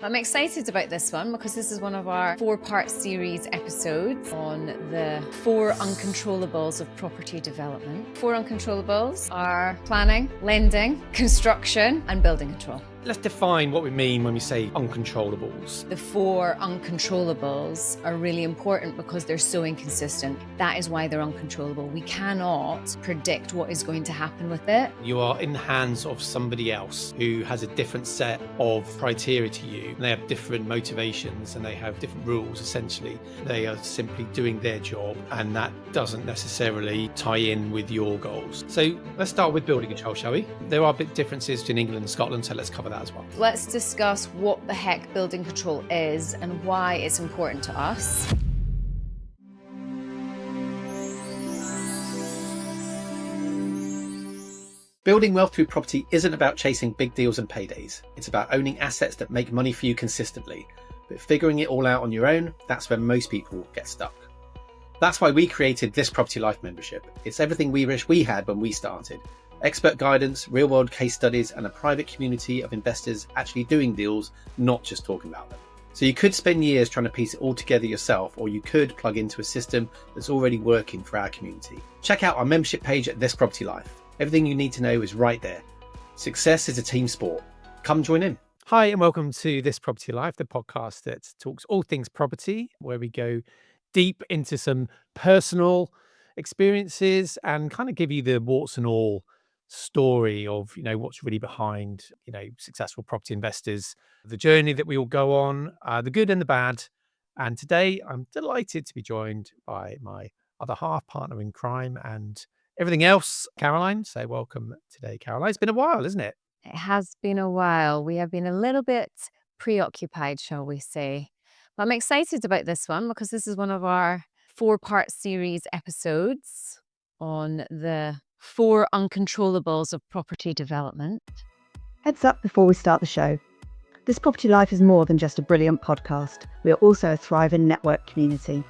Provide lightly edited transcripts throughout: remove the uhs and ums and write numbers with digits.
I'm excited about this one because this is one of our 4-part series episodes on the 4 uncontrollables of property development. 4 uncontrollables are planning, lending, construction, and building control. Let's define what we mean when we say uncontrollables. The 4 uncontrollables are really important because they're so inconsistent. That is why they're uncontrollable. We cannot predict what is going to happen with it. You are in the hands of somebody else who has a different set of criteria to you. And they have different motivations and they have different rules, essentially. They are simply doing their job and that doesn't necessarily tie in with your goals. So let's start with building control, shall we? There are big differences between England and Scotland, so let's cover that as well. Let's discuss what the heck building control is and why it's important to us. Building wealth through property isn't about chasing big deals and paydays. It's about owning assets that make money for you consistently. But figuring it all out on your own, that's where most people get stuck. That's why we created this Property Life membership. It's everything we wish we had when we started. Expert guidance, real-world case studies, and a private community of investors actually doing deals, not just talking about them. So you could spend years trying to piece it all together yourself, or you could plug into a system that's already working for our community. Check out our membership page at This Property Life. Everything you need to know is right there. Success is a team sport. Come join in. Hi, and welcome to This Property Life, the podcast that talks all things property, where we go deep into some personal experiences and kind of give you the warts and all story of what's really behind successful property investors, the journey that we all go on, the good and the bad. And today I'm delighted to be joined by my other half, partner in crime and everything else, Caroline. So welcome today, Caroline. It's been a while, isn't it? It has been a while. We have been a little bit preoccupied, shall we say. But I'm excited about this one because this is one of our 4-part series episodes on the 4 uncontrollables of property development. Heads up before we start the show. This Property Life is more than just a brilliant podcast. We are also a thriving network community.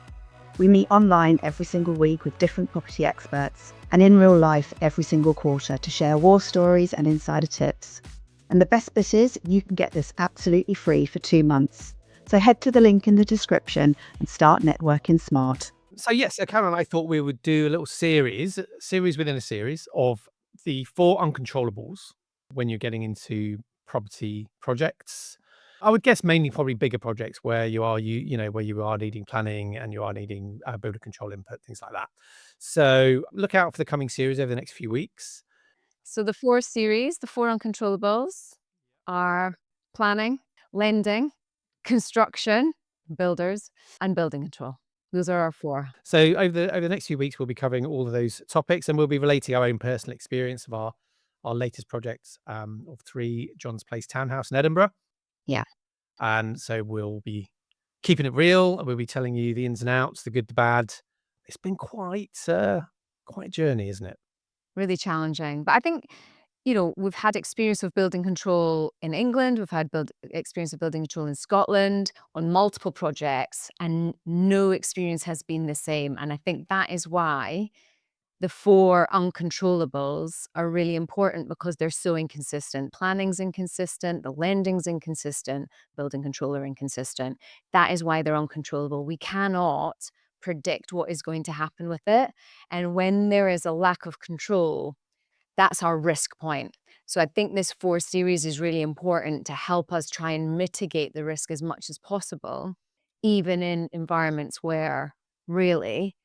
We meet online every single week with different property experts and in real life every single quarter to share war stories and insider tips. And the best bit is you can get this absolutely free for 2 months. So head to the link in the description and start networking smart. So yes, Caroline, I thought we would do a little series within a series of the 4 uncontrollables when you're getting into property projects. I would guess mainly probably bigger projects where you are needing planning and you are needing builder control input, things like that. So look out for the coming series over the next few weeks. So the 4 uncontrollables are planning, lending, construction, builders, and building control. Those are our 4. So over the next few weeks, we'll be covering all of those topics and we'll be relating our own personal experience of our latest projects of 3 John's Place townhouse in Edinburgh. Yeah. And so we'll be keeping it real. We'll be telling you the ins and outs, the good, the bad. It's been quite a journey, isn't it? Really challenging. But I think, we've had experience of building control in England. We've had experience of building control in Scotland on multiple projects, and no experience has been the same. And I think that is why the 4 uncontrollables are really important because they're so inconsistent. Planning's inconsistent, the lending's inconsistent, building control are inconsistent. That is why they're uncontrollable. We cannot predict what is going to happen with it. And when there is a lack of control, that's our risk point. So I think this 4 series is really important to help us try and mitigate the risk as much as possible, even in environments where really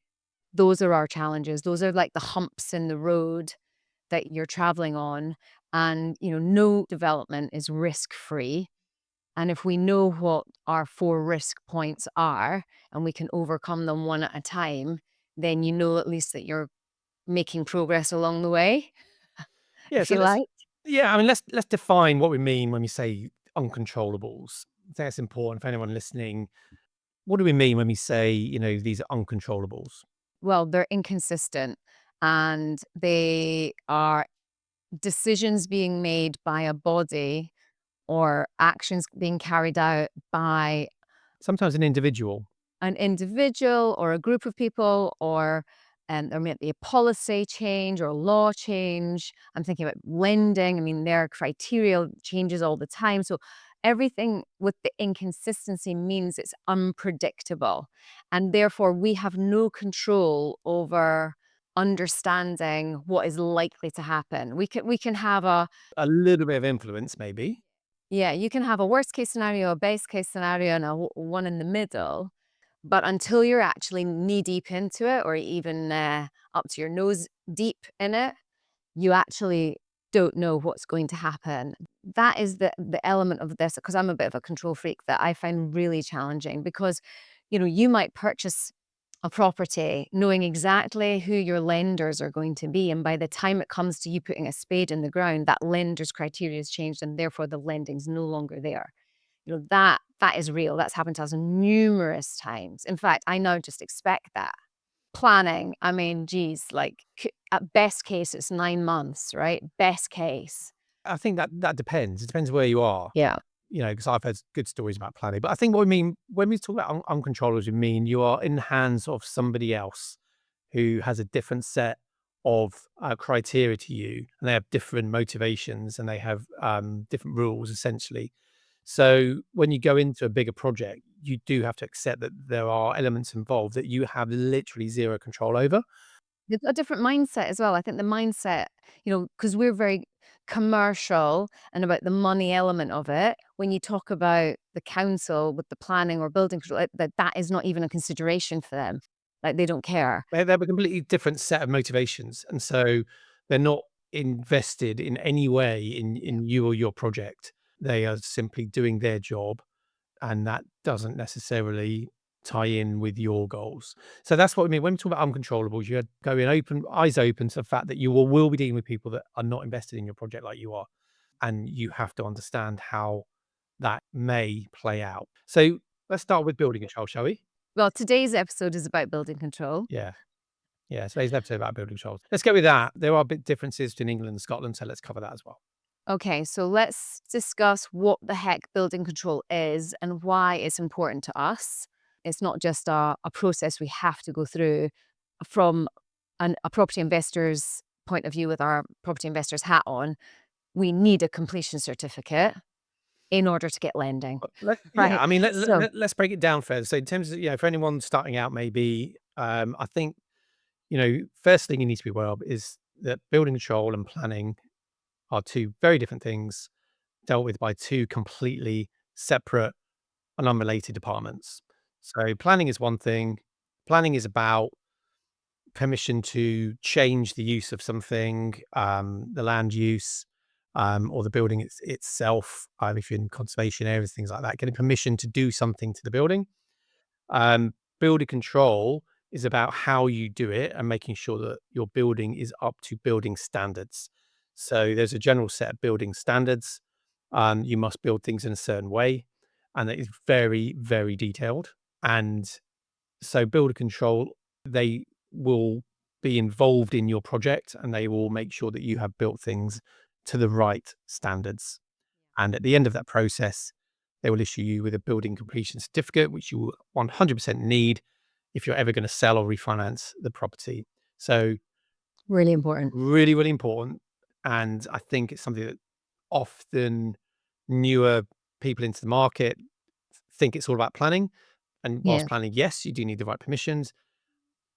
those are our challenges. Those are like the humps in the road that you're traveling on. And, no development is risk-free. And if we know what our 4 risk points are and we can overcome them one at a time, then at least that you're making progress along the way. Yeah, If you like. Yeah, I mean, let's define what we mean when we say uncontrollables. I think that's important for anyone listening. What do we mean when we say, these are uncontrollables? Well, they're inconsistent and they are decisions being made by a body or actions being carried out by Sometimes an individual or a group of people, or there might be a policy change or a law change. I'm thinking about lending. I mean, their criteria changes all the time. So everything with the inconsistency means it's unpredictable. And therefore, we have no control over understanding what is likely to happen. We can have A little bit of influence, maybe. yeah, you can have a worst case scenario, a best case scenario, and one in the middle. But until you're actually knee deep into it, or even up to your nose deep in it, you actually don't know what's going to happen. That is the element of this, because I'm a bit of a control freak, that I find really challenging, because you might purchase a property knowing exactly who your lenders are going to be, and by the time it comes to you putting a spade in the ground, that lender's criteria has changed, and therefore the lending's no longer there. That is real. That's happened to us numerous times. In fact, I now just expect that. Planning, I mean, geez, like, at best case, it's 9 months, right? Best case. I think that depends. It depends where you are, Yeah. because I've heard good stories about planning. But I think what we mean when we talk about uncontrollables, we mean you are in the hands of somebody else who has a different set of criteria to you, and they have different motivations, and they have different rules, essentially. So when you go into a bigger project, you do have to accept that there are elements involved that you have literally zero control over. It's a different mindset as well. I think the mindset, because we're very commercial and about the money element of it. When you talk about the council with the planning or building control, that is not even a consideration for them. Like, they don't care. They have a completely different set of motivations, and so they're not invested in any way in you or your project. They are simply doing their job, and that doesn't necessarily tie in with your goals. So that's what we mean when we talk about uncontrollables. You go in open, eyes open to the fact that you will be dealing with people that are not invested in your project like you are, and you have to understand how that may play out. So let's start with building control, shall we? Well, today's episode is about building control. Yeah. Yeah, today's episode about building controls. Let's go with that. There are big differences between England and Scotland, so let's cover that as well. Okay, so let's discuss what the heck building control is and why it's important to us. It's not just a process we have to go through from a property investor's point of view with our property investor's hat on. We need a completion certificate in order to get lending, Yeah, right? I mean, So, let's break it down further. So in terms of, for anyone starting out, maybe, I think, first thing you need to be aware of is that building control and planning are two very different things dealt with by two completely separate and unrelated departments. So planning is one thing. Planning is about permission to change the use of something, the land use, or the building itself, if you're in conservation areas, things like that, getting permission to do something to the building. Builder control is about how you do it and making sure that your building is up to building standards. So there's a general set of building standards. You must build things in a certain way, and it is very, very detailed. And so builder control, they will be involved in your project, and they will make sure that you have built things to the right standards. And at the end of that process, they will issue you with a building completion certificate, which you will 100% need if you're ever going to sell or refinance the property. So really important. really, really important. And I think it's something that often newer people into the market think it's all about planning. And whilst Yeah. planning, yes, you do need the right permissions,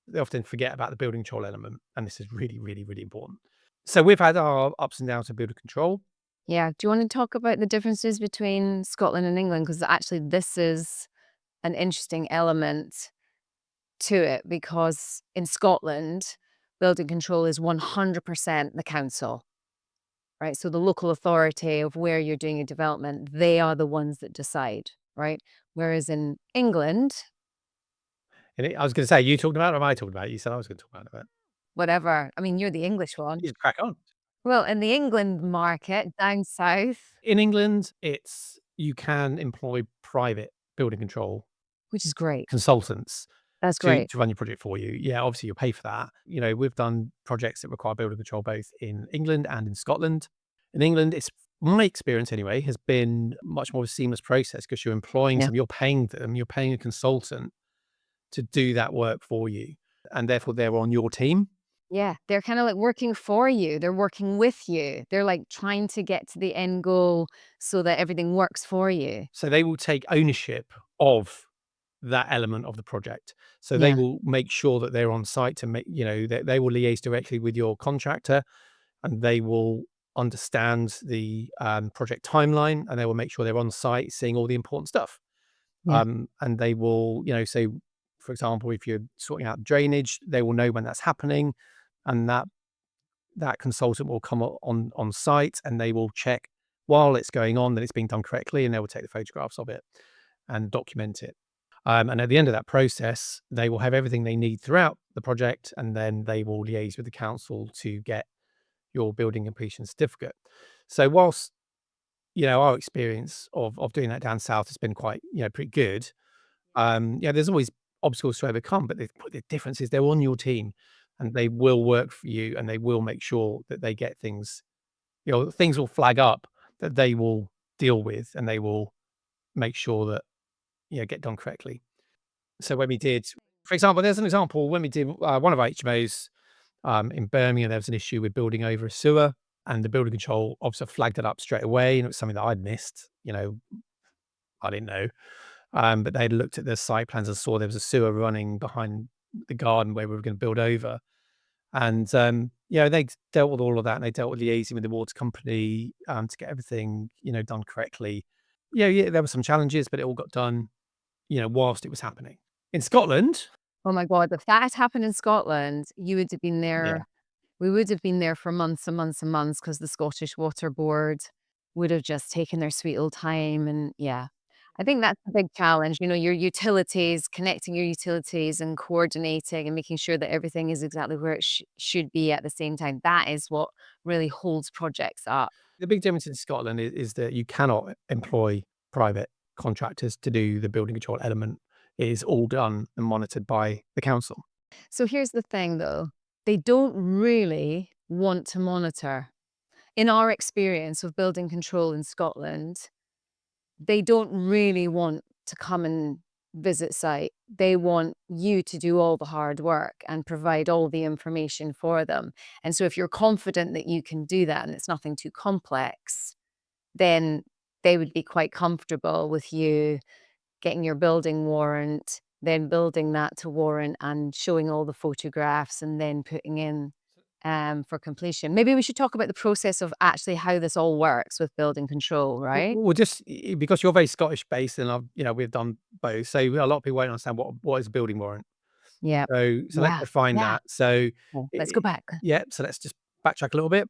they often forget about the building control element. And this is really, really, really important. So we've had our ups and downs of builder control. Yeah. Do you want to talk about the differences between Scotland and England? Because actually, this is an interesting element to it, because in Scotland, building control is 100% the council, right? So the local authority of where you're doing your development, they are the ones that decide, right? Whereas in England, And I was going to say, you talking about it or am I talking about it? You said I was going to talk about it. whatever, I mean, you're the English one. You just crack on. Well, in the England market down south, In England, you can employ private building control which is great. consultants That's to great. run your project for you. Yeah, obviously you'll pay for that. We've done projects that require building control both in England and in Scotland. In England, it's my experience anyway, has been much more of a seamless process because you're employing Yeah. you're paying them, you're paying a consultant to do that work for you. And therefore they're on your team. Yeah, they're kinda, like, working for you, they're working with you. They're, like, trying to get to the end goal so that everything works for you. So they will take ownership of that element of the project. So they Yeah, will make sure that they're on site to make, they will liaise directly with your contractor, and they will understand the project timeline, and they will make sure they're on site seeing all the important stuff. yeah. And they will, say, for example, if you're sorting out drainage, they will know when that's happening, and that consultant will come on site, and they will check while it's going on that it's being done correctly, and they will take the photographs of it and document it. And at the end of that process, they will have everything they need throughout the project, and then they will liaise with the council to get your building completion certificate. So whilst our experience of doing that down south has been quite pretty good. Yeah, there's always obstacles to overcome, but the difference is they're on your team, and they will work for you, and they will make sure that they get things. Things will flag up that they will deal with, and they will make sure that get done correctly. So when we did, for example, there's an example when we did one of our HMOs in Birmingham, there was an issue with building over a sewer, and the building control officer flagged it up straight away, and it was something that I'd missed. I didn't know, but they had looked at the site plans and saw there was a sewer running behind the garden where we were going to build over, and they dealt with all of that, and they dealt with liaising with the water company to get everything done correctly. Yeah, there were some challenges, but it all got done whilst it was happening. In Scotland, Oh my god, if that had happened in Scotland, you would have been yeah, there we would have been there for months and months and months because the Scottish Water Board would have just taken their sweet old time and yeah. I think that's a big challenge, your utilities, connecting your utilities and coordinating and making sure that everything is exactly where it should be at the same time. That is what really holds projects up. the big difference in Scotland is that you cannot employ private contractors to do the building control element. It is all done and monitored by the council. So here's the thing though, they don't really want to monitor. In our experience of building control in Scotland, they don't really want to come and visit site. They want you to do all the hard work and provide all the information for them. And so if you're confident that you can do that and it's nothing too complex, then they would be quite comfortable with you getting your building warrant, then building that to warrant and showing all the photographs and then putting in for completion. Maybe we should talk about the process of actually how this all works with building control, right? Well, just because you're very Scottish based, and we've done both, so a lot of people won't understand what is a building warrant. Yeah. So let's Yeah. define Yeah. that. So, Well, let's go I back. yeah, so let's just backtrack a little bit.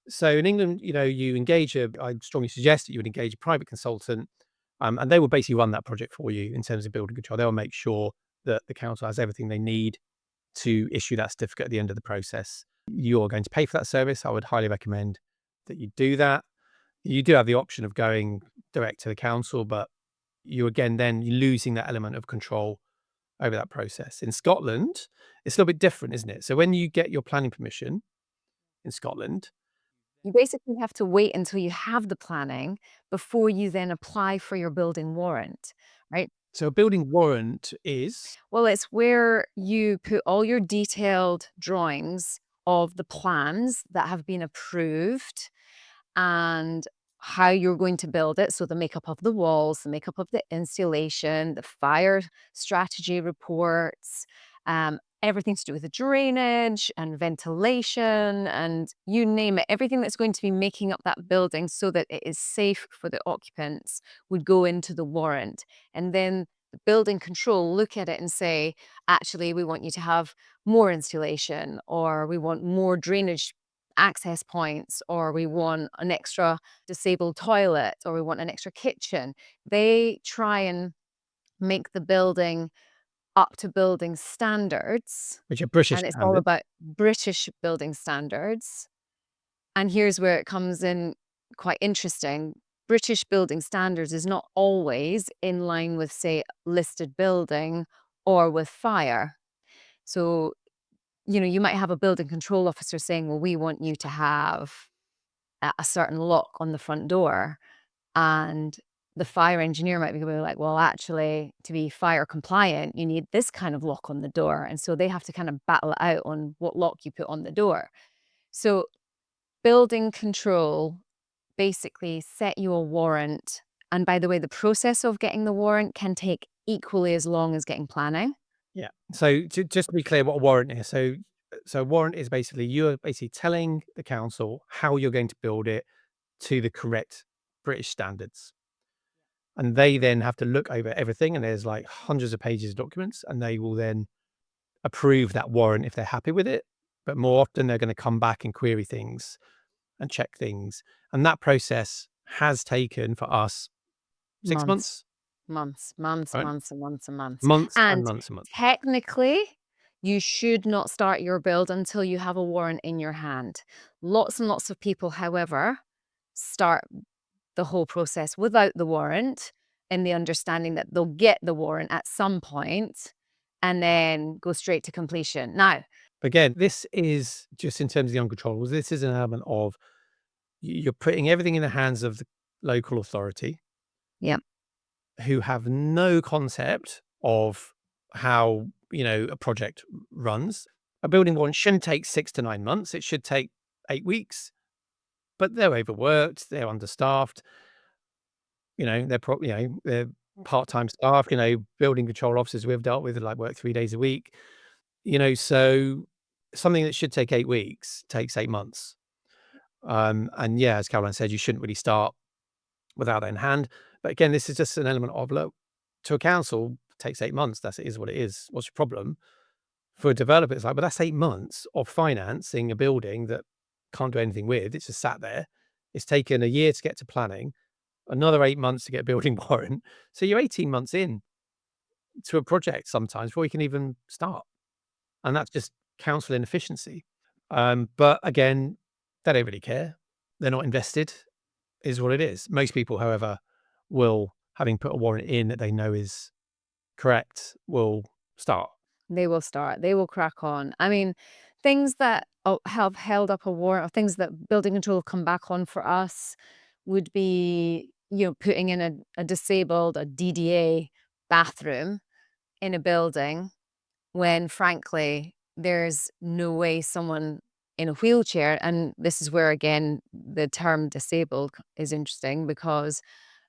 So in England, you engage I strongly suggest that you would engage a private consultant, and they will basically run that project for you in terms of building control. They'll make sure that the council has everything they need to issue that certificate at the end of the process. You're going to pay for that service. I would highly recommend that you do that. You do have the option of going direct to the council, but you're losing that element of control over that process. In Scotland, it's a little bit different, isn't it? So when you get your planning permission in Scotland, You basically have to wait until you have the planning before you then apply for your building warrant, right? so a building warrant is Well, it's where you put all your detailed drawings of the plans that have been approved and how you're going to build it. So the makeup of the walls, the makeup of the insulation, the fire strategy reports, everything to do with the drainage and ventilation, and you name it, everything that's going to be making up that building so that it is safe for the occupants would go into the warrant. And then the building control look at it and say, actually, we want you to have more insulation, or we want more drainage access points, or we want an extra disabled toilet, or we want an extra kitchen. They try and make the building up to building standards, which are British and it's all standards. about British building standards. And here's where it comes in quite interesting. British building standards is not always in line with, say, listed building or with fire. So, you might have a building control officer saying, well, we want you to have a certain lock on the front door. And the fire engineer might be like, well, actually, to be fire compliant, you need this kind of lock on the door. And so they have to kind of battle it out on what lock you put on the door. So building control basically set you a warrant. And by the way, the process of getting the warrant can take equally as long as getting planning. Yeah. So just to be clear what a warrant is. So a warrant is basically, you're basically telling the council how you're going to build it to the correct British standards. And they then have to look over everything, and there's like hundreds of pages of documents, and they will then approve that warrant if they're happy with it. But more often they're going to come back and query things and check things. And that process has taken for us 6 Months, months, months, months, right? months and months and months. Months and And months and months. technically, you should not start your build until you have a warrant in your hand. Lots and lots of people, however, start the whole process without the warrant, in the understanding that they'll get the warrant at some point and then go straight to completion. Now, Again, this is just in terms of the uncontrollables. This is an element of you're putting everything in the hands of the local authority, yeah, who have no concept of how, a project runs. A building warrant shouldn't take 6 to 9 months. It should take 8 weeks, but they're overworked, they're understaffed, they're part-time staff, building control officers we've dealt with like work 3 days a week, so something that should take 8 weeks takes 8 months. And yeah, as Caroline said, you shouldn't really start without that in hand. But again, this is just an element of, look, to a council, it takes 8 months. It is what it is. What's your problem? For a developer, it's like, but that's 8 months of financing a building that can't do anything with. It's just sat there. It's taken a year to get to planning, another 8 months to get a building warrant. So you're 18 months in to a project sometimes before you can even start. And that's just council inefficiency. But again, they don't really care. They're not invested, is what it is. Most people, however, will, having put a warrant in that they know is correct, will start. they will start. They will crack on. I mean, things that have held up a warrant, or things that building control have come back on for us, would be, putting in a disabled, a DDA bathroom in a building when, frankly, there's no way someone in a wheelchair, and this is where, again, the term disabled is interesting, because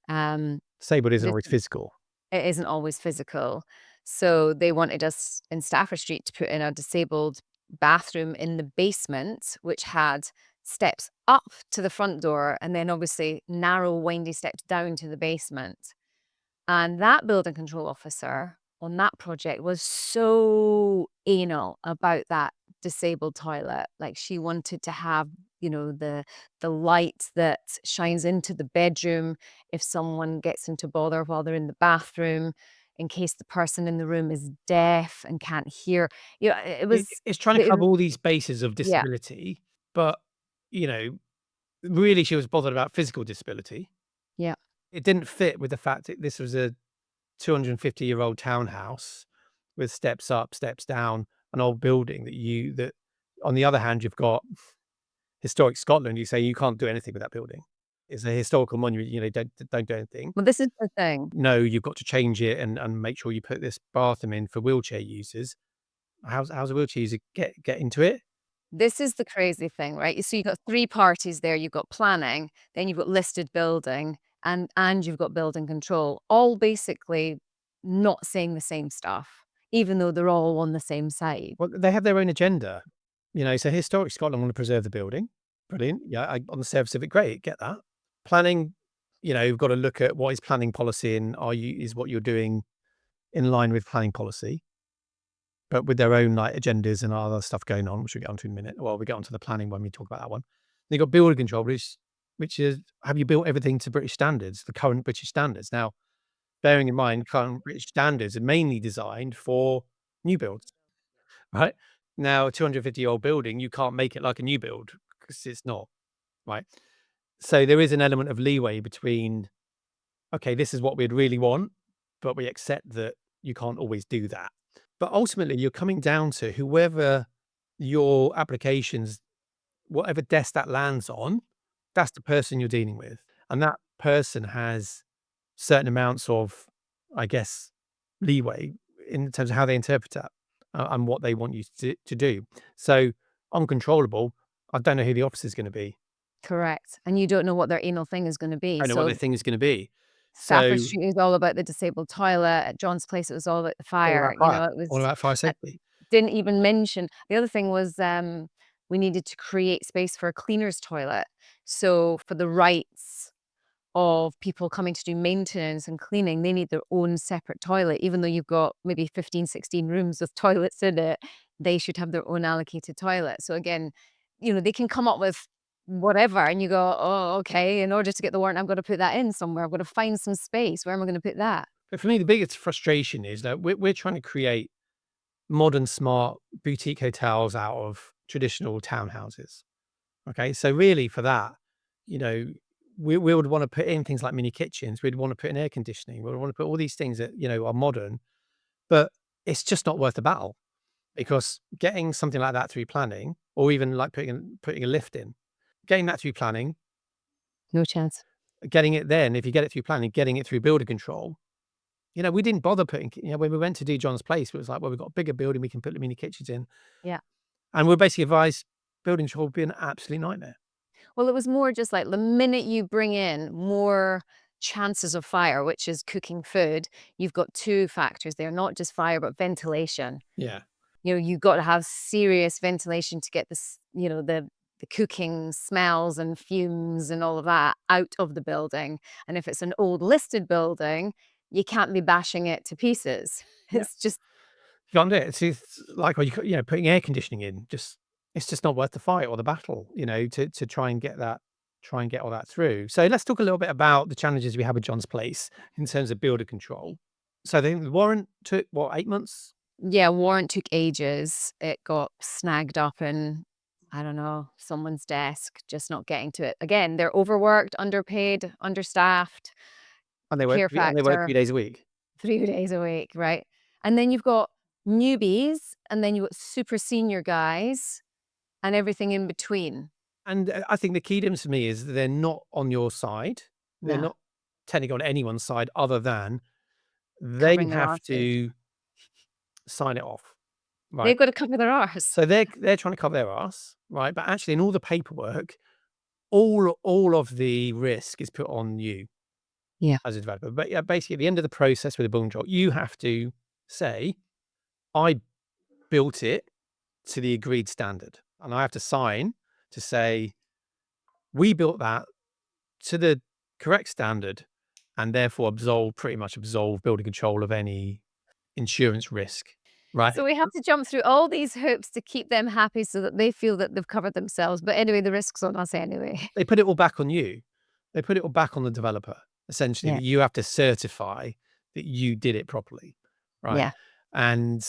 Disabled isn't this always physical. it isn't always physical. So they wanted us in Stafford Street to put in a disabled bathroom in the basement, which had steps up to the front door and then obviously narrow, windy steps down to the basement. And that building control officer on that project was so anal about that disabled toilet. Like, she wanted to have, the light that shines into the bedroom if someone gets into bother while they're in the bathroom, in case the person in the room is deaf and can't hear. It was It's trying to it cover all these bases of yeah, disability, but, you know, really she was bothered about physical disability. yeah. It didn't fit with the fact that this was a 250-year-old townhouse with steps up, steps down, an old building that on the other hand, you've got historic Scotland. You say you can't do anything with that building. It's a historical monument, don't do anything. Well, this is the thing. No, you've got to change it and make sure you put this bathroom in for wheelchair users. How's a wheelchair user get into it? This is the crazy thing, right? So you've got 3 parties there. You've got planning, then you've got listed building, and you've got building control, all basically not saying the same stuff, even though they're all on the same side. Well, they have their own agenda. So Historic Scotland want to preserve the building. Brilliant. Yeah, on the surface of it, great, get that. Planning, you've got to look at what is planning policy and is what you're doing in line with planning policy, but with their own like agendas and other stuff going on, which we'll get onto in a minute. Well, we get onto the planning when we talk about that one. Then you've got building control, which is, have you built everything to British standards, the current British standards? Now, bearing in mind, current British standards are mainly designed for new builds, right? Now, a 250-year-old building, you can't make it like a new build because it's not, right? So there is an element of leeway between, okay, this is what we'd really want, but we accept that you can't always do that. But ultimately, you're coming down to whoever your applications, whatever desk that lands on, that's the person you're dealing with. And that person has certain amounts of, I guess, leeway in terms of how they interpret that and what they want you to do. So uncontrollable, I don't know who the officer is going to be. Correct. And you don't know what their anal thing is gonna be. I know what their So thing is going to be. Stafford So Street is all about the disabled toilet. At John's Place, it was all about the all fire. about fire, It all was about fire uh, safety. didn't even mention the other thing was, we needed to create space for a cleaner's toilet. So for the rights of people coming to do maintenance and cleaning, they need their own separate toilet. Even though you've got maybe 15, 16 rooms with toilets in it, they should have their own allocated toilet. So again, they can come up with whatever and you go, "Oh, okay, in order to get the warrant, I'm gonna put that in somewhere. I'm gonna find some space. Where am I gonna put that?" But for me, the biggest frustration is that we're trying to create modern, smart boutique hotels out of traditional townhouses. Okay, so really for that, you know, we would want to put in things like mini kitchens. We'd want to put in air conditioning. We'd want to put all these things that are modern, but it's just not worth the battle because getting something like that through planning, or even like putting a lift in, getting that through planning, No chance. getting it then if you get it through planning, getting it through builder control. We didn't bother putting. When we went to do John's Place, it was like, well, we've got a bigger building, we can put the mini kitchens in, Yeah. and we're basically advised building control would be an absolute nightmare. Well, it was more just like the minute you bring in more chances of fire, which is cooking food, you've got two factors there, not just fire, but ventilation. Yeah. You've got to have serious ventilation to get this, the cooking smells and fumes and all of that out of the building. And if it's an old listed building, you can't be bashing it to pieces. Yeah. It's just You can't do it. It's like, well, putting air conditioning in, it's just not worth the fight or the battle, to try and get all that through. So let's talk a little bit about the challenges we have with John's Place in terms of builder control. So I think the warrant took, what, 8 months? Yeah, warrant took ages. It got snagged up in, I don't know, someone's desk, just not getting to it. Again, they're overworked, underpaid, understaffed, And they work care 3 factor, days a week. 3 days a week, right? And then you've got newbies, and then you've got super senior guys, and everything in between. And I think the key difference for me is that they're not on your side. They're No, not technically on anyone's side other than they covering their have asses. to sign it off, right? They've got to cover their arse. So they're trying to cover their ass, right? But actually, in all the paperwork, all of the risk is put on you Yeah. as a developer. But yeah, basically, at the end of the process with the building control, you have to say, "I built it to the agreed standard," and I have to sign to say, "We built that to the correct standard, and therefore pretty much absolve building control of any insurance risk," right? So we have to jump through all these hoops to keep them happy so that they feel that they've covered themselves. But anyway, the risk's on us anyway. They put it all back on you. They put it all back on the developer, essentially, Yeah. that you have to certify that you did it properly, right? Yeah. And,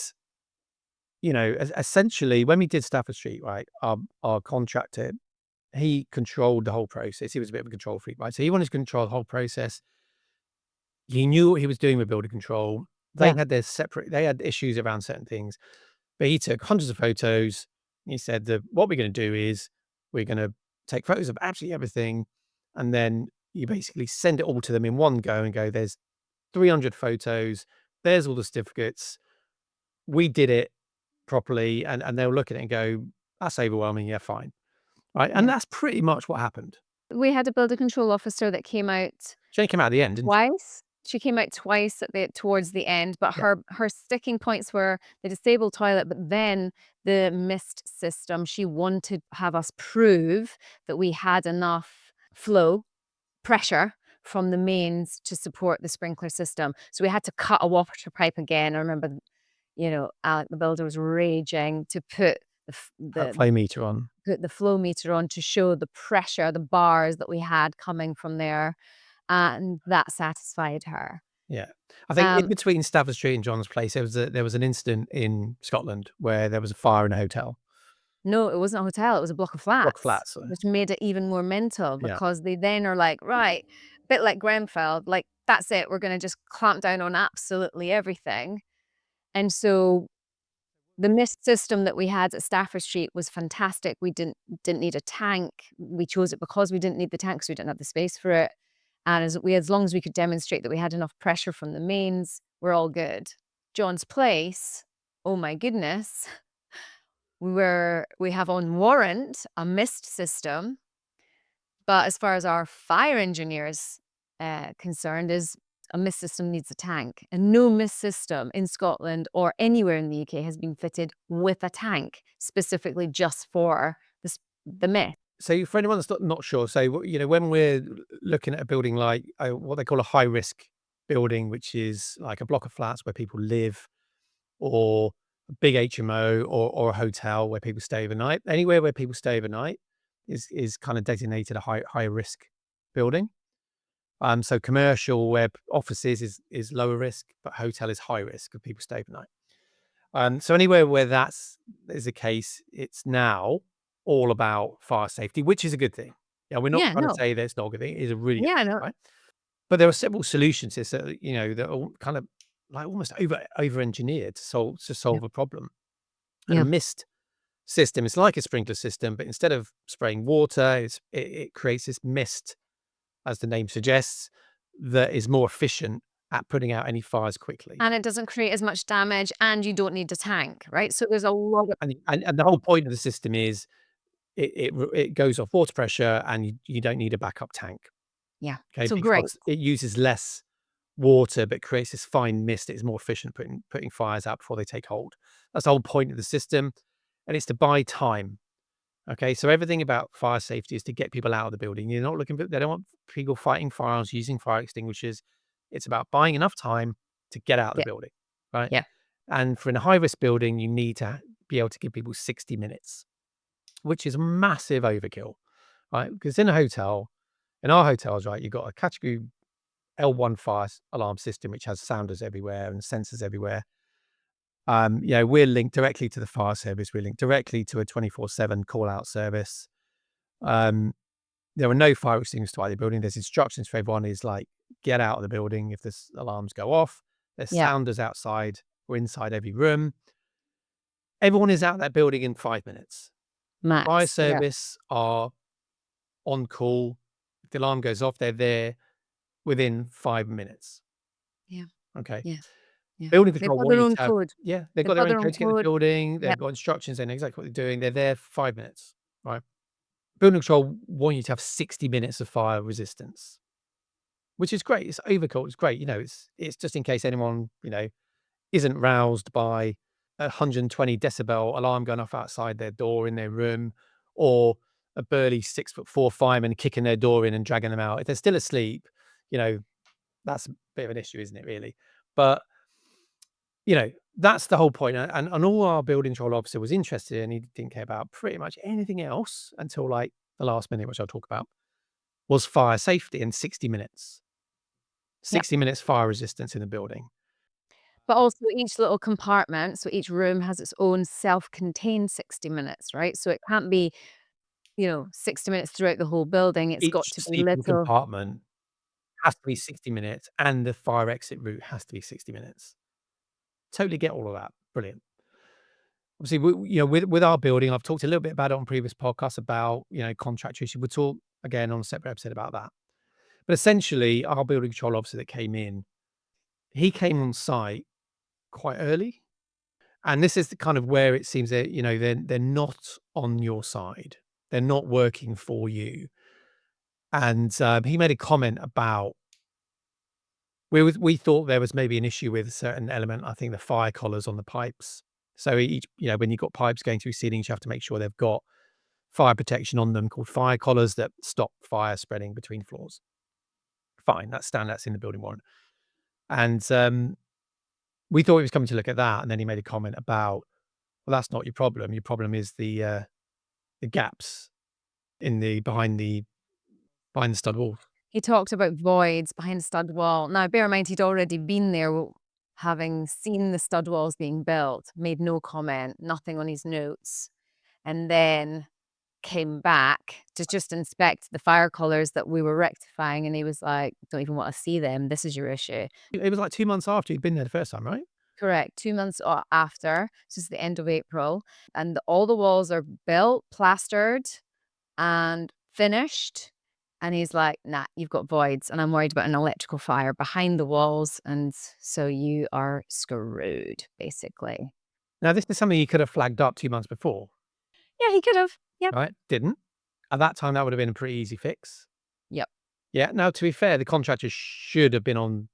essentially, when we did Stafford Street, right, our contractor, he controlled the whole process. He was a bit of a control freak, right? So he wanted to control the whole process. He knew what he was doing with builder control. Yeah. They had issues around certain things, but he took hundreds of photos. He said that what we're going to do is we're going to take photos of absolutely everything. And then you basically send it all to them in one go and go, there's 300 photos. There's all the certificates. We did it properly. And they'll look at it and go, that's overwhelming. Yeah, fine. Right. And Yeah. that's pretty much what happened. We had a builder control officer that came out She only came out at the end, didn't she? twice. She came out twice towards the end, but Yeah. her sticking points were the disabled toilet, but then the mist system. She wanted to have us prove that we had enough flow, pressure from the mains to support the sprinkler system. So we had to cut a water pipe again. I remember, Alec, the builder, was raging to put That flow meter on. the flow meter on to show the pressure, the bars that we had coming from there, and that satisfied her. Yeah. I think in Um, between Stafford Street and John's Place, there was an incident in Scotland where there was a fire in a hotel. no, it wasn't a hotel, it was a block of Block of flats, flats. which made it even more mental Yeah. because they then are like, "Right," bit like Grenfell, like, "That's it, we're gonna just clamp down on absolutely everything." And so the mist system that we had at Stafford Street was fantastic. We didn't need a tank. We chose it because we didn't need the tank, 'cause we didn't have the space for it. And as long as we could demonstrate that we had enough pressure from the mains, we're all good. John's Place, oh my goodness, we have on Warrant a mist system, but as far as our fire engineer is concerned, is a mist system needs a tank, and no mist system in Scotland or anywhere in the UK has been fitted with a tank specifically just for the mist. So for anyone that's not sure, so, when we're looking at a building like what they call a high risk building, which is like a block of flats where people live, or a big HMO, or a hotel where people stay overnight, anywhere where people stay overnight is kind of designated a high risk building. So commercial where offices is lower risk, but hotel is high risk because people stay overnight. So anywhere where is the case, it's now all about fire safety, which is a good thing. Yeah, we're not Yeah, trying to no. say that's not a good thing. It is a really good Yeah, thing, no. right? But there are several solutions here, so, that are kind of like almost over engineered to Yeah. solve a problem. And a Yeah. mist system is like a sprinkler system, but instead of spraying water, it creates this mist, as the name suggests, that is more efficient at putting out any fires quickly. And it doesn't create as much damage, and you don't need a tank, right? So there's a lot of And the whole point of the system is it goes off water pressure, and you don't need a backup tank, yeah. okay? So great. Because it uses less water, but creates this fine mist that is more efficient at putting fires out before they take hold. That's the whole point of the system, and it's to buy time. Okay, so everything about fire safety is to get people out of the building. You're not looking for, they don't want people fighting fires using fire extinguishers. It's about buying enough time to get out of the Yeah. building, right? Yeah. And for a high risk building, you need to be able to give people 60 minutes, which is massive overkill, right? Because in our hotels, right, you've got a category L1 fire alarm system, which has sounders everywhere and sensors everywhere. We're linked directly to the fire service. We're linked directly to a 24/7 call out service. There are no fire extinguishers to either building. There's instructions for everyone is like, get out of the building if the alarms go off. There's Yeah. sounders outside or inside every room. Everyone is out of that building in 5 minutes. Fire Max. Yeah. service are on call. If the alarm goes off, they're there within 5 minutes. Yeah. Okay. Yeah. Yeah. Building They've control got want their you own to have, code. yeah, they've They've got got their own their own code to get the code. building. Yep. They've got instructions. They know exactly what they're doing. They're there 5 minutes, right? Building control want you to have 60 minutes of fire resistance, which is great. It's overkill. It's great. It's just in case anyone, isn't roused by a 120 decibel alarm going off outside their door in their room, or a burly 6'4" fireman kicking their door in and dragging them out. If they're still asleep, that's a bit of an issue, isn't it, really? But, that's the whole point. And all our building control officer was interested in, he didn't care about pretty much anything else until like the last minute, which I'll talk about, was fire safety in 60 minutes. Yep. 60 minutes fire resistance in the building. But also each little compartment, so each room has its own self-contained 60 minutes, right? So it can't be, 60 minutes throughout the whole building. It's got Each to be sleeping little. compartment has to be 60 minutes, and the fire exit route has to be 60 minutes. Totally get all of that. Brilliant. Obviously, with our building, I've talked a little bit about it on previous podcasts about, contractor issue. We'll talk again on a separate episode about that. But essentially, our building control officer that came in, he came on site quite early. And this is the kind of where it seems that, they're not on your side. They're not working for you. And he made a comment about, we thought there was maybe an issue with a certain element, I think the fire collars on the pipes. So when you've got pipes going through ceilings, you have to make sure they've got fire protection on them called fire collars that stop fire spreading between floors. Fine, that's in the building warrant. And we thought he was coming to look at that. And then he made a comment about, well, that's not your problem. Your problem is the gaps behind the stud wall. He talked about voids behind the stud wall. Now, bear in mind, he'd already been there, having seen the stud walls being built, made no comment, nothing on his notes, and then came back to just inspect the fire collars that we were rectifying, and he was like, "Don't even want to see them. This is your issue." It was like 2 months after he'd been there the first time, right? Correct. 2 months after, so it's the end of April, and all the walls are built, plastered, and finished, And he's like, nah, you've got voids, and I'm worried about an electrical fire behind the walls, and so you are screwed, basically. Now, this is something you could have flagged up 2 months before, Yeah, he could have. Yep. right? Didn't. At that time, that would have been a pretty easy fix. Yep. Yeah. Now, to be fair, the contractor should have been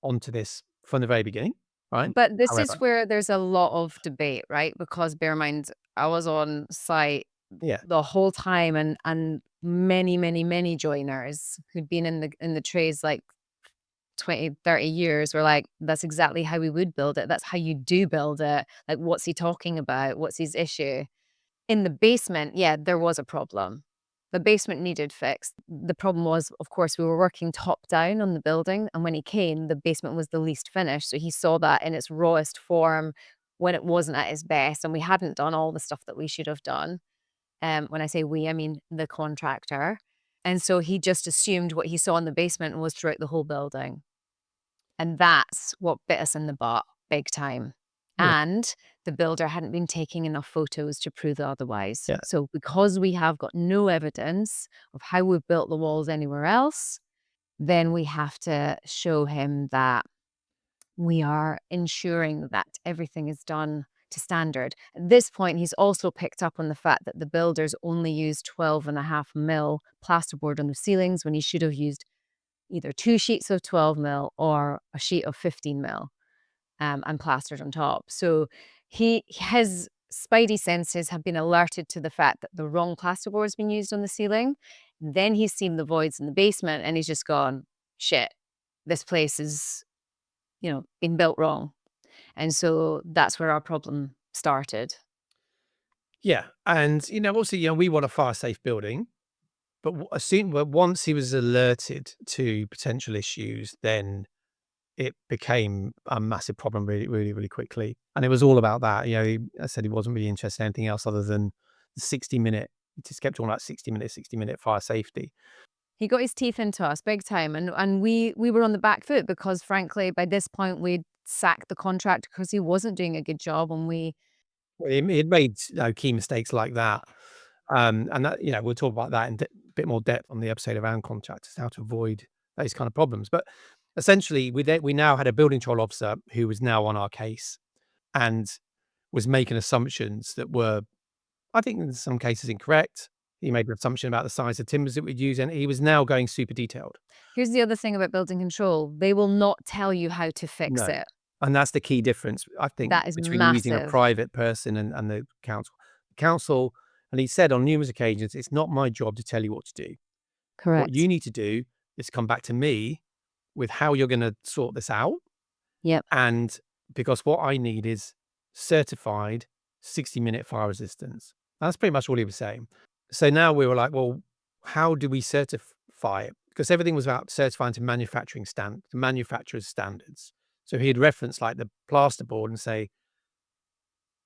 onto this from the very beginning, right? But this is However, where there's a lot of debate, right? Because bear in mind, I was on site yeah, the whole time, and many, many, many joiners who'd been in the trades like 20, 30 years were like, that's exactly how we would build it. That's how you do build it. Like, what's he talking about? What's his issue? In the basement, yeah, there was a problem. The basement needed fixed. The problem was, of course, we were working top down on the building, and when he came, the basement was the least finished. So he saw that in its rawest form when it wasn't at its best, and we hadn't done all the stuff that we should have done. When I say we, I mean the contractor. And so he just assumed what he saw in the basement was throughout the whole building. And that's what bit us in the butt big time. yeah, And the builder hadn't been taking enough photos to prove otherwise. yeah, So because we have got no evidence of how we've built the walls anywhere else, then we have to show him that we are ensuring that everything is done to standard. At this point, he's also picked up on the fact that the builders only used 12.5 mil plasterboard on the ceilings when he should have used either 2 sheets of 12 mil or a sheet of 15 mil, and plastered on top. So his spidey senses have been alerted to the fact that the wrong plasterboard has been used on the ceiling. Then he's seen the voids in the basement, and he's just gone, shit, this place is, been built wrong. And so that's where our problem started. yeah. And, also, we want a fire safe building, but once he was alerted to potential issues, then it became a massive problem really, really, really quickly. And it was all about that. I said he wasn't really interested in anything else other than the 60-minute. He just kept talking about 60-minute fire safety. He got his teeth into us big time, and we were on the back foot because, frankly, by this point, we'd sacked the contractor because he wasn't doing a good job, and we Well, he made key mistakes like that. And that, we'll talk about that in a bit more depth on the episode around contractors, how to avoid those kind of problems. But essentially, we now had a building control officer who was now on our case and was making assumptions that were, I think, in some cases incorrect. He made an assumption about the size of timbers that we'd use, and he was now going super detailed. here's the other thing about building control, they will not tell you how to fix No. it. And that's the key difference, I think, That is between using a massive. private person and the council. The council, and he said on numerous occasions, it's not my job to tell you what to do. What Correct. you need to do is come back to me with how you're going to sort this out. Yep. And because what I need is certified 60-minute fire resistance. That's pretty much all he was saying. So now we were like, well, how do we certify it? Because everything was about certifying to manufacturer's standards. So he'd reference like the plasterboard and say,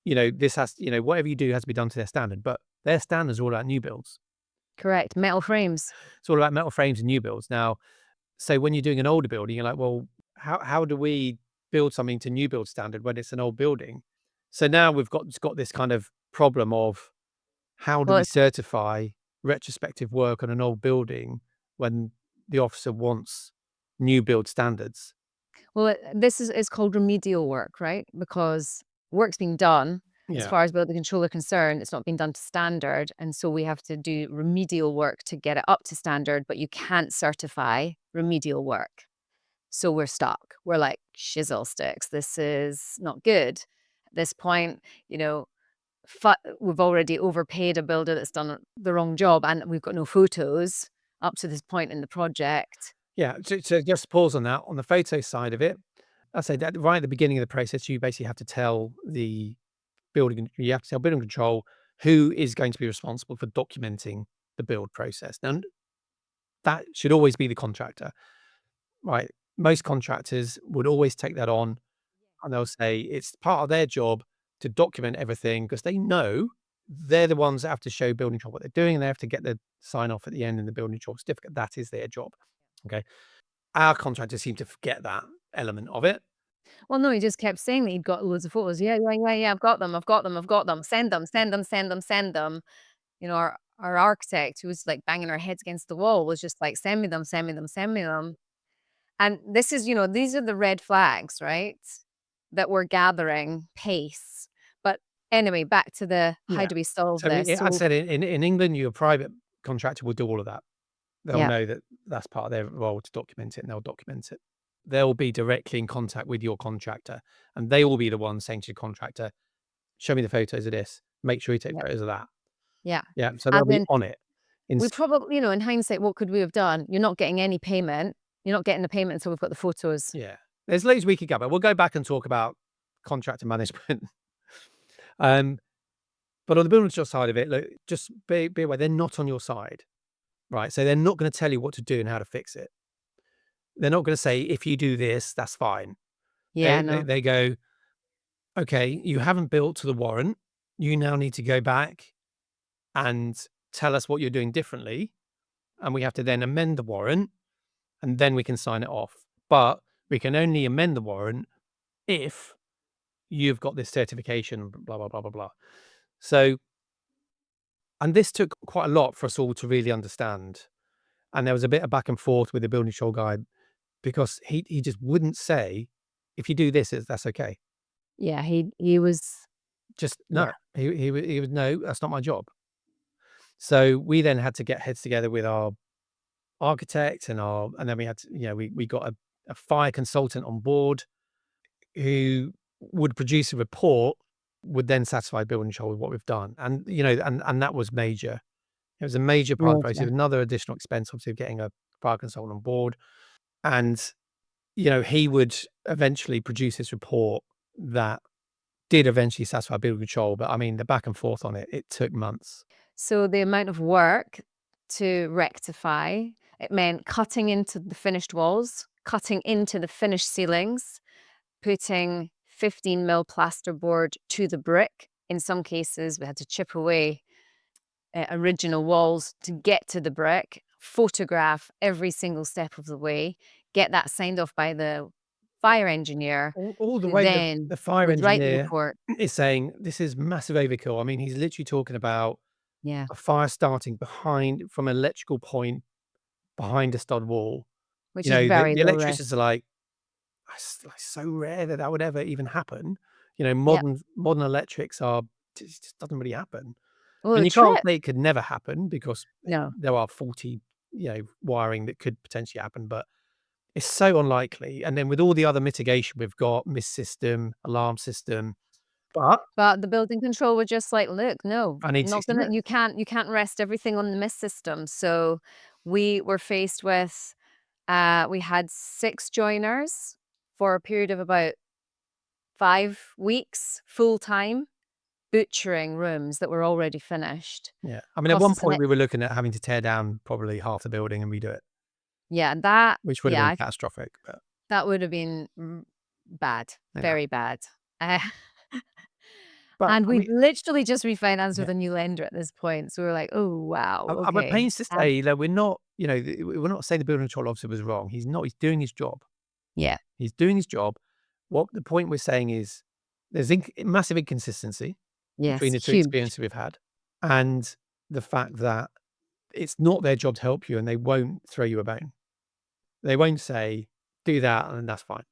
this has, whatever you do has to be done to their standard. But their standards are all about new builds. Correct. Metal frames. It's all about metal frames and new builds. Now, so when you're doing an older building, you're like, well, how do we build something to new build standard when it's an old building? So now we've got this kind of problem of how do Well, we it's certify retrospective work on an old building when the officer wants new build standards? this is called remedial work, right? Because work's being done, as Yeah. far as building control are concerned, it's not being done to standard, and so we have to do remedial work to get it up to standard, but you can't certify remedial work. So we're stuck. We're like, shizzle sticks, this is not good. At this point, we've already overpaid a builder that's done the wrong job, and we've got no photos up to this point in the project. Yeah. So just pause on that. On the photo side of it, I say that right at the beginning of the process, you basically have to tell building control who is going to be responsible for documenting the build process. Now, that should always be the contractor, right? Most contractors would always take that on, and they'll say it's part of their job to document everything because they know they're the ones that have to show building control what they're doing, and they have to get the sign off at the end in the building control certificate. That is their job. Okay. Our contractors seem to forget that element of it. Well, no, he just kept saying that he'd got loads of photos. Yeah, yeah, yeah, yeah, I've got them, I've got them, I've got them. Send them, send them, send them, send them. our architect, who was like banging our heads against the wall, was just like, send me them, send me them, send me them. And this is, these are the red flags, right? That we're gathering pace. But anyway, back to the how Yeah. do we solve So this? I'd So said in England, your private contractor will do all of that. They'll yeah, know that that's part of their role to document it, and they'll document it. They'll be directly in contact with your contractor, and they will be the ones saying to your contractor, "Show me the photos of this. Make sure you take yeah, photos of that." yeah. Yeah, so they'll And be then on it. we Ins probably, in hindsight, what could we have done? You're not getting any payment. You're not getting the payment until we've got the photos. Yeah. There's loads we could go, but we'll go back and talk about contractor management. Um, but on the building control side of it, look, just be aware they're not on your side, right? So they're not gonna tell you what to do and how to fix it. They're not gonna say, "If you do this, that's fine." Yeah, They they no. they go, "Okay, you haven't built to the warrant. You now need to go back and tell us what you're doing differently, and we have to then amend the warrant, and then we can sign it off. But we can only amend the warrant if you've got this certification, blah, blah, blah, blah, blah." So, and this took quite a lot for us all to really understand. And there was a bit of back and forth with the building control guy because he just wouldn't say, if you do this, that's okay. Yeah, he was. Just Yeah. no. He was no, that's not my job. So we then had to get heads together with our architect and then we had to, we got a fire consultant on board who would produce a report, would then satisfy building control with what we've done. And, and that was major. It was a major part of the process. Major. Another additional expense, obviously, of getting a fire consultant on board. And, he would eventually produce this report that did eventually satisfy building control. But I mean, the back and forth on it, it took months. So the amount of work to rectify, it meant cutting into the finished walls, cutting into the finished ceilings, putting 15 mil plasterboard to the brick. In some cases, we had to chip away original walls to get to the brick, photograph every single step of the way, get that signed off by the fire engineer, All the who way then the fire would write the engineer report. is saying this is massive overkill. I mean, he's literally talking about Yeah, a fire starting from an electrical point behind a stud wall. which is very The low risk. electricians are like, "That's like so rare that would ever even happen." Yep. Modern electrics are just doesn't really happen. Well, And the you can't trip. say it could never happen because No. there are faulty, wiring that could potentially happen, but it's so unlikely. And then with all the other mitigation we've got, mist system, alarm system, but But the building control were just like, "Look, no, I need not 60 gonna, minutes. you can't rest everything on the Mist system." So we were faced with, we had 6 joiners for a period of about 5 weeks, full time, butchering rooms that were already finished. Yeah. I mean, at Cost one us an point e we were looking at having to tear down probably half the building and redo it, yeah, that which would have yeah, been I catastrophic, but that would have been bad, yeah. very bad. Uh, But and I we mean, literally just refinanced yeah. with a new lender at this point, so we were like, "Oh, wow, I'm at okay." pains to say that we're not, we're not saying the building control officer was wrong. He's not. He's doing his job. Yeah. He's doing his job. What the point we're saying is there's massive inconsistency between Yes, the two huge. experiences we've had, and the fact that it's not their job to help you, and they won't throw you a bone. They won't say do that, and that's fine.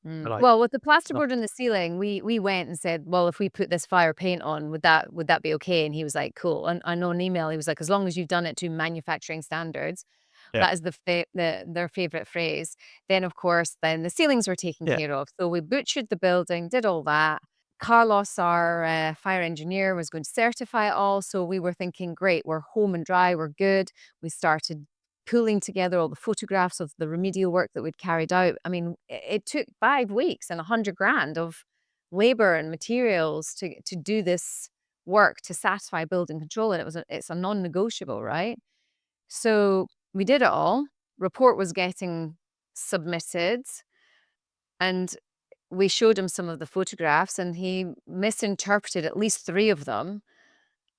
They're like, Well, with the "No." plasterboard in the ceiling, we went and said, "Well, if we put this fire paint on, would that be okay?" And he was like, "Cool." And I know an email, he was like, "As long as you've done it to manufacturing standards," Yeah, that is their favorite phrase. Then, of course, then the ceilings were taken yeah, care of. So we butchered the building, did all that. Carlos, our fire engineer, was going to certify it all. So we were thinking, great, we're home and dry, we're good. We started pulling together all the photographs of the remedial work that we'd carried out. I mean, it took 5 weeks and 100 grand of labor and materials to do this work to satisfy building control. And it's a non-negotiable, right? So we did it all. Report was getting submitted, and we showed him some of the photographs, and he misinterpreted at least 3 of them,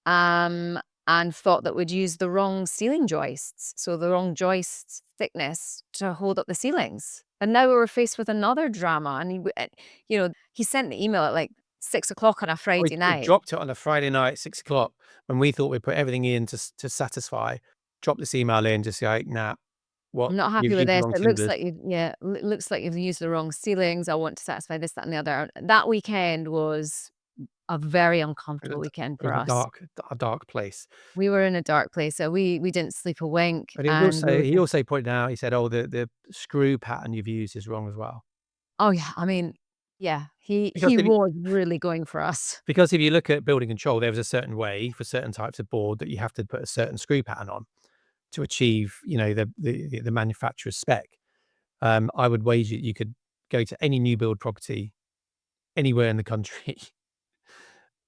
um, and thought that we'd used the wrong ceiling joists, so the wrong joist thickness to hold up the ceilings. And now we were faced with another drama, and he sent the email at, like, 6 o'clock on a We Friday we night. dropped it on a Friday night at 6 o'clock when we thought we'd put everything in to satisfy. Drop this email in, just like, "Nah, what? I'm not happy You've with used the this. wrong It looks timbers." like you yeah, looks like you've used the wrong ceilings. I want to satisfy this, that, and the other. That weekend was a very It uncomfortable was weekend it was for us. a dark place. We were in a dark place, so we didn't sleep a wink, But and we were he just also pointed out, he said, "Oh, the screw pattern you've used is wrong as well." oh, yeah, I mean, yeah, Because he if you was really going for us. because if you look at building control, there was a certain way for certain types of board that you have to put a certain screw pattern on to achieve, the manufacturer's spec. I would wager you could go to any new build property anywhere in the country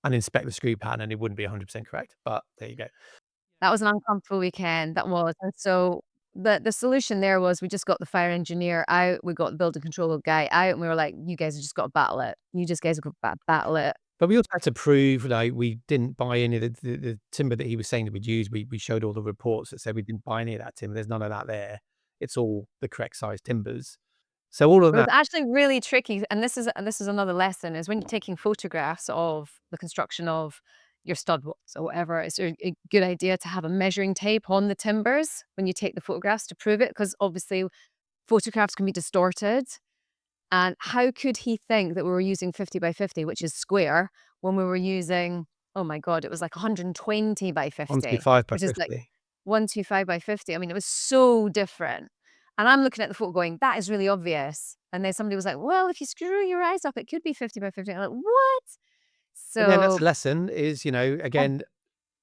and inspect the screw pattern, and it wouldn't be 100% correct, but there you go. That was an uncomfortable weekend, that was, and so the solution there was we just got the fire engineer out, we got the building control guy out, and we were like, "You guys have just got to battle it. You just guys have got to battle it." But we also had to prove, like, we didn't buy any of the timber that he was saying that we'd use. We showed all the reports that said we didn't buy any of that timber. There's none of that there. It's all the correct size timbers. So all of It was that, actually really tricky, and this is another lesson, is when you're taking photographs of the construction of your stud walls or whatever, it's a good idea to have a measuring tape on the timbers when you take the photographs to prove it, because obviously photographs can be distorted. And how could he think that we were using 50 by 50, which is square, when we were using, oh my God, it was like 120 by 50, 125 by which is like 50. 125 by 50. I mean, it was so different. And I'm looking at the photo going, that is really obvious. And then somebody was like, well, if you screw your eyes up, it could be 50 by 50. I'm like, what? Again, that's So, a lesson is, yeah, again,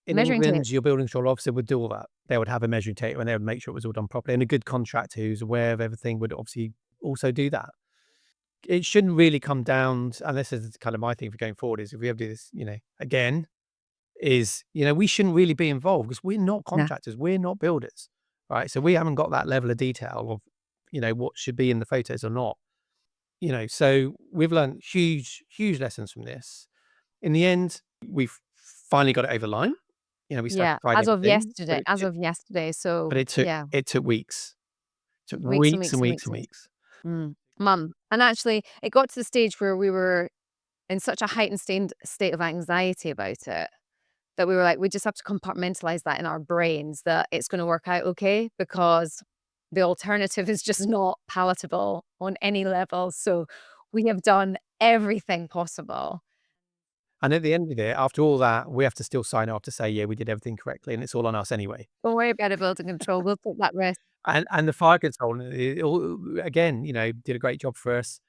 in measuring tape. England, your building control officer would do all that. They would have a measuring tape and they would make sure it was all done properly. And a good contractor who's aware of everything would obviously also do that. It shouldn't really come down to, and this is kind of my thing for going forward, is if we ever do this, again, is, we shouldn't really be involved because we're not No. contractors, we're not builders, right? So we haven't got that level of detail of, what should be in the photos or not. So we've learned huge, huge lessons from this. In the end, we've finally got it over the line. We Yeah. satisfied everything, As of yesterday. but So, yeah, it took weeks. It took weeks and weeks weeks and and weeks weeks and and weeks. weeks. Mum. And actually, it got to the stage where we were in such a heightened state of anxiety about it that we were like, we just have to compartmentalize that in our brains that it's going to work out okay, because the alternative is just not palatable on any level. So we have done everything possible. And at the end of it, after all that, we have to still sign off to say, yeah, we did everything correctly, and it's all on us anyway. Don't worry about it, building control. We'll take that risk. And the fire consultant, again, did a great job for us.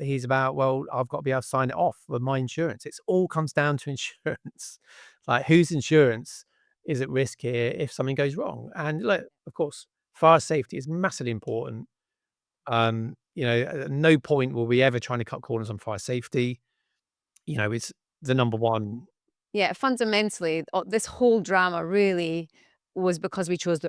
He's about, well, I've got to be able to sign it off with my insurance. It's all comes down to insurance. Like, whose insurance is at risk here if something goes wrong? And look, of course, fire safety is massively important. At no point will we ever trying to cut corners on fire safety. It's the number one. Yeah, fundamentally, this whole drama really was because we chose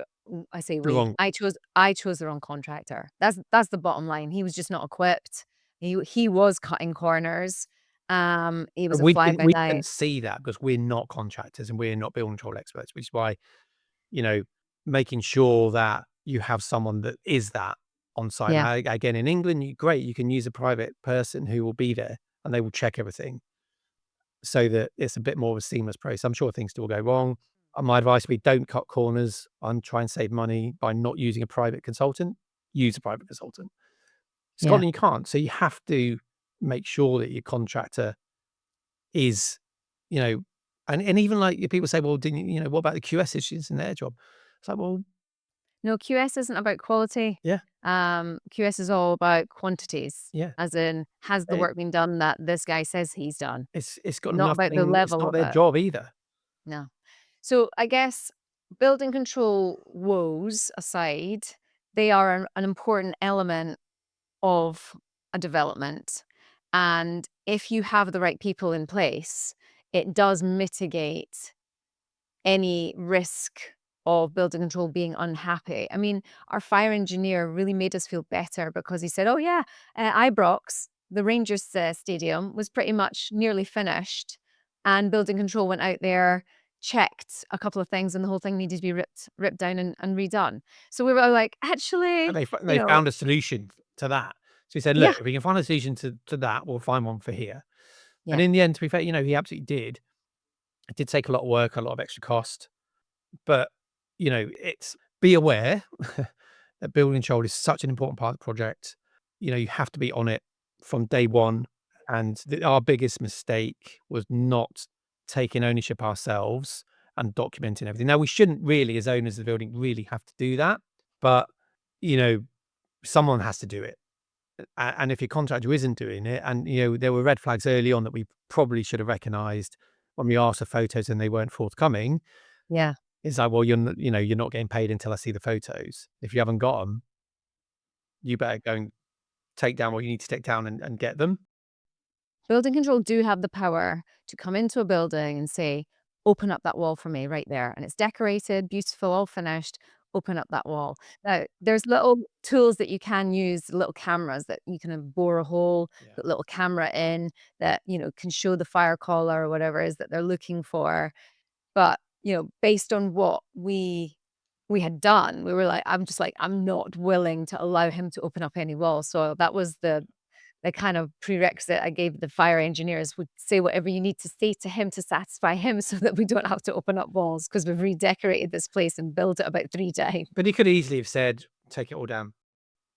I say The we, wrong. I chose the wrong contractor. That's the bottom line. He was just not equipped. He was cutting corners. He was And a fly by we night. didn't see that because we're not contractors and we're not building control experts, which is why, you know, making sure that you have someone that is that on site. Yeah, Now, again, in England, great, you can use a private person who will be there and they will check everything so that it's a bit more of a seamless process. I'm sure things still go wrong. My advice would be don't cut corners and try and save money by not using a private consultant. Use a private consultant. yeah. Scotland, you can't. So you have to make sure that your contractor is, you know, and even like if people say, well, didn't what about the QS issues in their job? It's like, well, No, QS isn't about quality. yeah, QS is all about quantities, yeah. as in, has the It, work been done that this guy says he's done? it's got Not about the nothing. It's level not of their it. job either. No. So I guess building control woes aside, they are an important element of a development. And if you have the right people in place, it does mitigate any risk of building control being unhappy. I mean, our fire engineer really made us feel better because he said, oh, yeah, Ibrox, the Rangers stadium, was pretty much nearly finished. And building control went out there, checked a couple of things, and the whole thing needed to be ripped down and redone. So we were all like, And actually, they found a solution to that. So he said, yeah, look, if we can find a solution to that, we'll find one for here. And Yeah. in the end, to be fair, he absolutely did. It did take a lot of work, a lot of extra cost, but it's be aware that building control is such an important part of the project. You have to be on it from day one. And our biggest mistake was not taking ownership ourselves and documenting everything. Now, we shouldn't really, as owners of the building, really have to do that, but you know, someone has to do it. And if your contractor isn't doing it, and there were red flags early on that we probably should have recognised when we asked for photos and they weren't forthcoming, Yeah. is like, well, you're not getting paid until I see the photos. If you haven't got them, you better go and take down what you need to take down and get them. Building control do have the power to come into a building and say, open up that wall for me right there. And it's decorated, beautiful, all finished. Open up that wall. Now, there's little tools that you can use, little cameras that you can bore a hole, Yeah. put a little camera in that, can show the fire caller or whatever it is that they're looking for. But, based on what we had done, we were like, I'm not willing to allow him to open up any walls. So that was the kind of prerequisite I gave the fire engineers, would say whatever you need to say to him to satisfy him so that we don't have to open up walls, because we've redecorated this place and built it about 3 times. But he could easily have said, take it all down.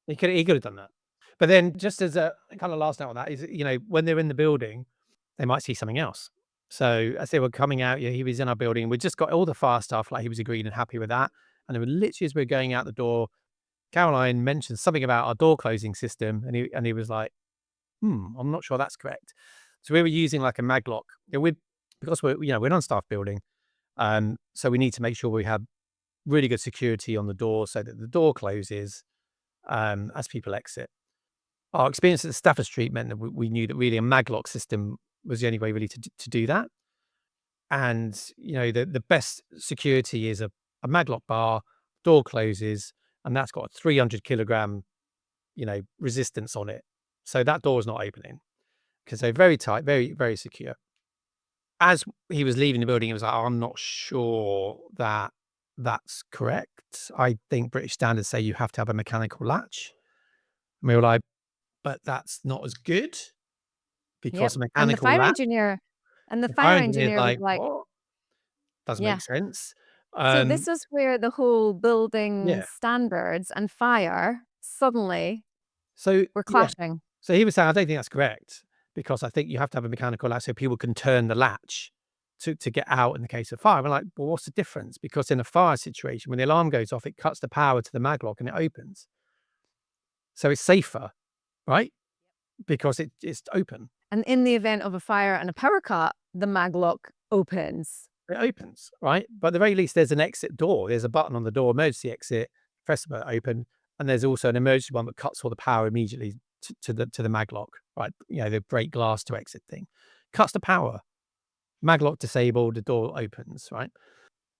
He could have done that. But then, just as a kind of last note on that is, when they're in the building, they might see something else. So as they were coming out, he was in our building. We just got all the fire stuff, like he was agreed and happy with that. And then literally as we were going out the door, Caroline mentioned something about our door closing system, and he was like, I'm not sure that's correct. So we were using like a maglock. Because we're an unstaffed building, so we need to make sure we have really good security on the door so that the door closes as people exit. Our experience at Stafford Street meant that we knew that really a maglock system was the only way really to do that. And the best security is a maglock bar, door closes, and that's got a 300 kilogram resistance on it. So that door is not opening because they're very tight, very, very secure. As he was leaving the building, he was like, I'm not sure that that's correct. I think British standards say you have to have a mechanical latch. And we were like, but that's not as good Yep, because a and the mechanical fire latch, engineer the fire engineer is was like, like, what? Doesn't yeah. make sense. So this is where the whole building Yeah. standards and fire suddenly So, were yeah. clashing. So he was saying, I don't think that's correct because I think you have to have a mechanical latch so people can turn the latch to get out in the case of fire. We're like, well, what's the difference? Because in a fire situation, when the alarm goes off, it cuts the power to the maglock and it opens. So it's safer, right? Because it's open. And in the event of a fire and a power cut, the maglock opens. It opens, right? But at the very least, there's an exit door. There's a button on the door, emergency exit, press the button, open. And there's also an emergency one that cuts all the power immediately to the maglock, right? The break glass to exit thing. Cuts the power. Maglock disabled, the door opens, right?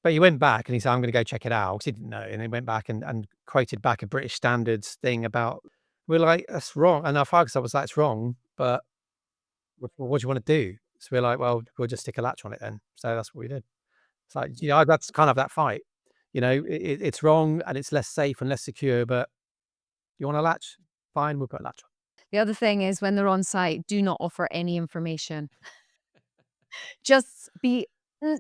But he went back and he said, I'm going to go check it out because he didn't know. And he went back and quoted back a British standards thing about, we're like, that's wrong. And our fire officer was like, it's wrong, but what do you want to do? So we're like, well, we'll just stick a latch on it then. So that's what we did. It's like, that's kind of that fight. It's wrong and it's less safe and less secure, but you want a latch? Fine, we'll put a latch on. The other thing is when they're on site, do not offer any information. Just be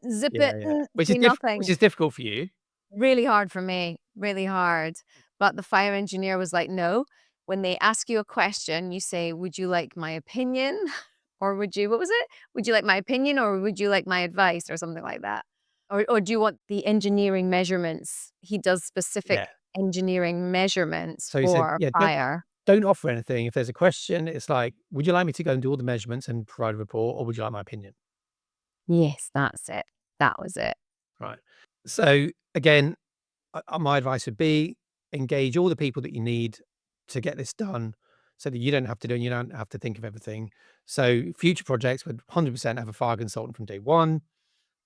zip Yeah, it, yeah. Which say nothing. is difficult for you. Really hard for me, really hard. But the fire engineer was like, no, when they ask you a question, you say, would you like my opinion? Or what was it? Would you like my opinion or would you like my advice or something like that? Or do you want the engineering measurements? He does Yeah. specific engineering measurements So he said, for yeah, fire. don't offer anything. If there's a question, it's like, would you like me to go and do all the measurements and provide a report, or would you like my opinion? Yes, that's it. That was it. Right. So again, my advice would be engage all the people that you need to get this done so that you don't have to do and you don't have to think of everything. So future projects would 100% have a fire consultant from day one.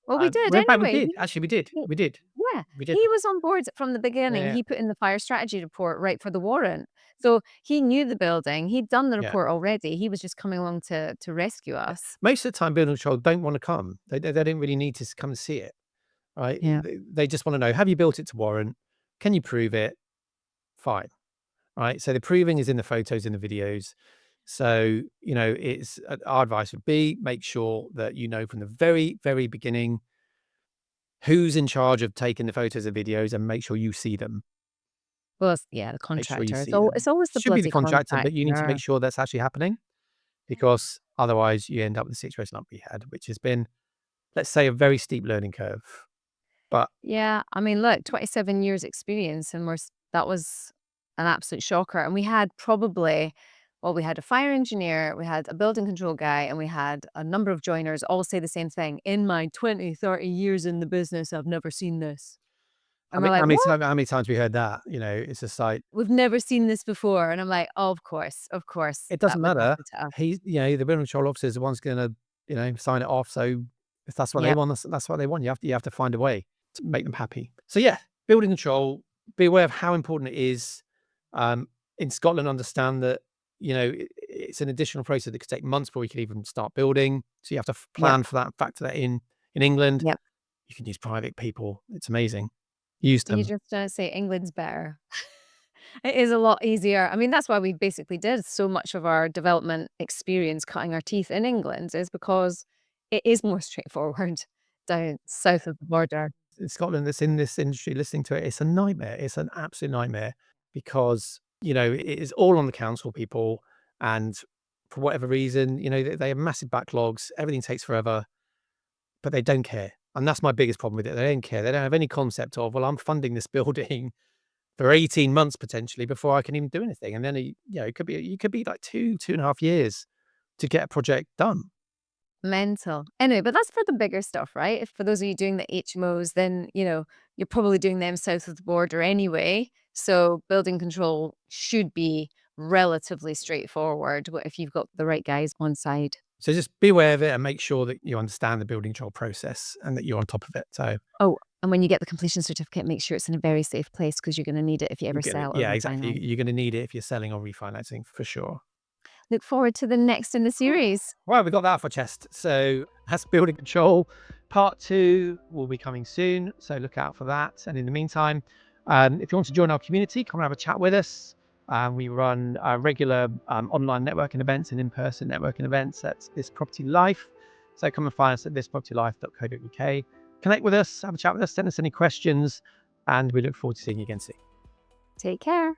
Well, we did Well, in fact, we anyway. did. Actually, we did. He We did. Yeah, We did. he was on board from the Yeah, beginning. yeah, He put in the fire strategy report right for the warrant. So he knew the building. He'd done the yeah. report already. He was just coming along to rescue us. Most of the time, building control don't want to come. They don't really need to come and see it, right? Yeah. They just want to know, have you built it to warrant? Can you prove it? Fine, right? So the proving is in the photos and the videos. So, it's our advice would be make sure that you know from the very, very beginning who's in charge of taking the photos and videos, and make sure you see them. Well, the Make sure you contractor. see them. It's always the Should be the bloody contractor, but you need to make contractor. sure that's actually happening, because otherwise you end up with the situation like we had, which has been, let's say, a very steep learning curve. But Yeah, I mean, look, 27 years experience, and that was an absolute shocker. And we had we had a fire engineer, we had a building control guy, and we had a number of joiners all say the same thing. In my 20, 30 years in the business, I've never seen this. I And we're mean, like, what? how many times we heard that? It's just like, We've never seen this before. And I'm like, oh, of course, it that doesn't would matter. happen to us. The building control officer is the one's going to, sign it off. So if that's what they Yep. want, that's what they want. You have to find a way to make them happy. So yeah, building control, be aware of how important it is. In Scotland, understand that, it's an additional process that could take months before you can even start building. So you have to Yep. plan for that, factor that in. In England, Yep. you can use private people. It's amazing. Use You them. just say England's better. It is a lot easier. I mean, that's why we basically did so much of our development experience cutting our teeth in England, is because it is more straightforward down south of the border. In Scotland, that's in this industry, listening to it, it's a nightmare. It's an absolute nightmare, because it is all on the council people, and for whatever reason, they have massive backlogs. Everything takes forever, but they don't care, and that's my biggest problem with it. They don't care. They don't have any concept of, well, I'm funding this building for 18 months potentially before I can even do anything, and then it could be like 2.5 years to get a project done. Mental. Anyway, but that's for the bigger stuff, right? If for those of you doing the HMOs, then, you're probably doing them south of the border anyway. So building control should be relatively straightforward if you've got the right guys on side. So just be aware of it and make sure that you understand the building control process and that you're on top of it. So Oh, and when you get the completion certificate, make sure it's in a very safe place, because you're going to need it if you ever you're gonna, sell or yeah, exactly. refinance. You're going to need it if you're selling or refinancing for sure. Look forward to the next in the Whew. series. Well, we got that off our chest. So that's building control. Part 2 will be coming soon. So look out for that. And in the meantime, if you want to join our community, come and have a chat with us. We run regular online networking events and in-person networking events at This Property Life. So come and find us at thispropertylife.co.uk. Connect with us, have a chat with us, send us any questions, and we look forward to seeing you again soon. Take care.